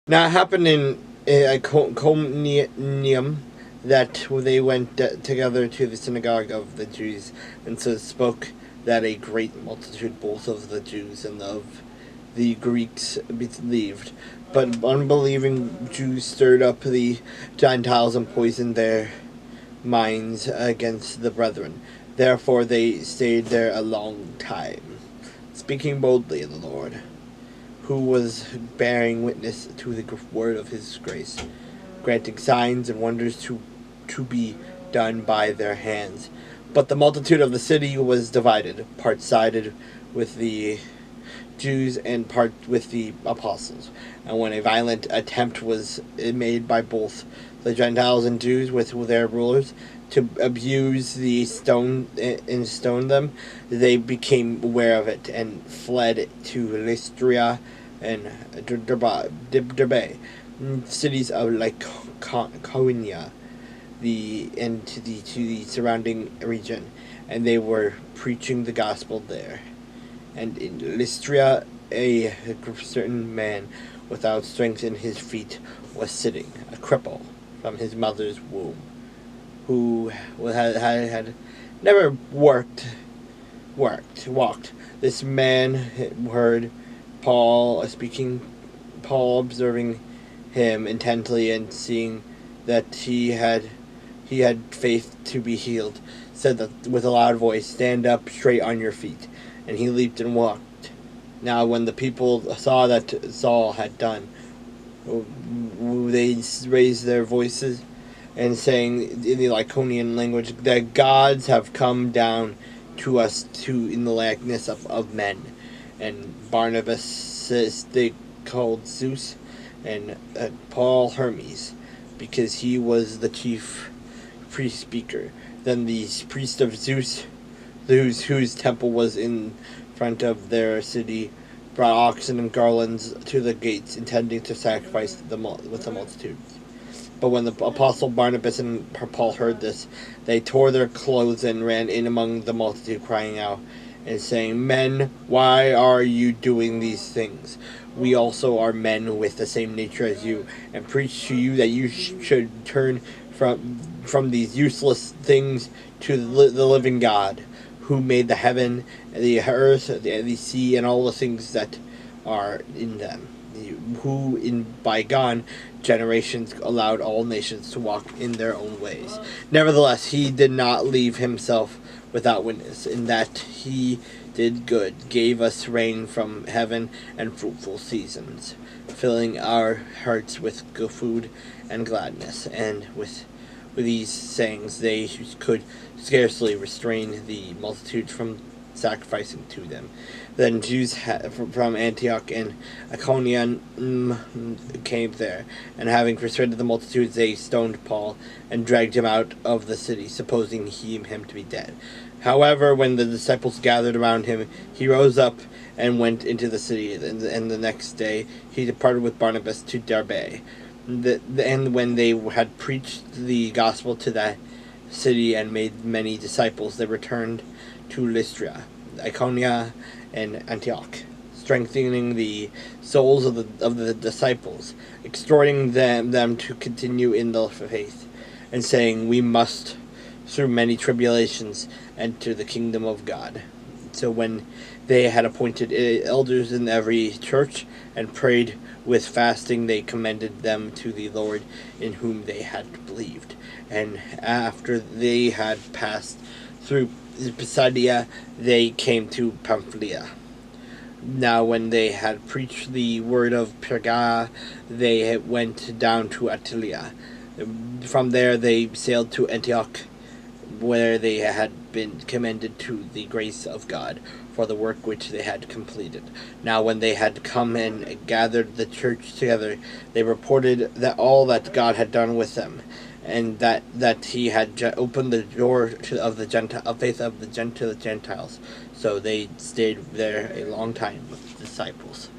Now it happened in Iconium that they went together to the synagogue of the Jews, and so spoke that a great multitude, both of the Jews and of the Greeks, believed. But unbelieving Jews stirred up the Gentiles and poisoned their minds against the brethren. Therefore they stayed there a long time, speaking boldly of the Lord, who was bearing witness to the word of his grace, granting signs and wonders to be done by their hands. But the multitude of the city was divided, part sided with the Jews and part with the apostles. And when a violent attempt was made by both the Gentiles and Jews with their rulers to abuse the stone and stone them, they became aware of it and fled to Lystria and Derbe, cities of Lycaonia, to the surrounding region, and they were preaching the gospel there. And in Lystria, a certain man without strength in his feet was sitting, a cripple from his mother's womb, who had never walked. This man heard Paul observing him intently, and seeing that he had faith to be healed, said that with a loud voice, "Stand up straight on your feet." And he leaped and walked. Now when the people saw that Saul had done, they raised their voices and saying in the Lycaonian language, "The gods have come down to us in the likeness of men." And Barnabas they called Zeus, and Paul Hermes, because he was the chief priest speaker. Then the priest of Zeus, whose temple was in front of their city, brought oxen and garlands to the gates, intending to sacrifice with the multitude. But when the apostle Barnabas and Paul heard this, they tore their clothes and ran in among the multitude, crying out and saying, "Men, why are you doing these things? We also are men with the same nature as you, and preach to you that you should turn from these useless things to the living God, who made the heaven, the earth, the sea, and all the things that are in them, who in bygone generations allowed all nations to walk in their own ways. Nevertheless, he did not leave himself without witness, in that he did good, gave us rain from heaven and fruitful seasons, filling our hearts with good food and gladness." And with these sayings they could scarcely restrain the multitude from sacrificing to them. Then Jews from Antioch and Iconium came there, and having persuaded the multitudes, they stoned Paul and dragged him out of the city, supposing him to be dead. However, when the disciples gathered around him, he rose up and went into the city, and the next day he departed with Barnabas to Derbe. And when they had preached the gospel to that city and made many disciples, they returned to Lystra, Iconia, and Antioch, strengthening the souls of the disciples, exhorting them to continue in the faith, and saying, "We must, through many tribulations, enter the kingdom of God." So when they had appointed elders in every church and prayed with fasting, they commended them to the Lord, in whom they had believed. And after they had passed through Pisidia, they came to Pamphylia. Now when they had preached the word of Perga, they went down to Attalia. From there they sailed to Antioch, where they had been commended to the grace of God for the work which they had completed. Now when they had come and gathered the church together, they reported that all that God had done with them, and that he had opened the door of faith to the Gentiles. So they stayed there a long time with the disciples.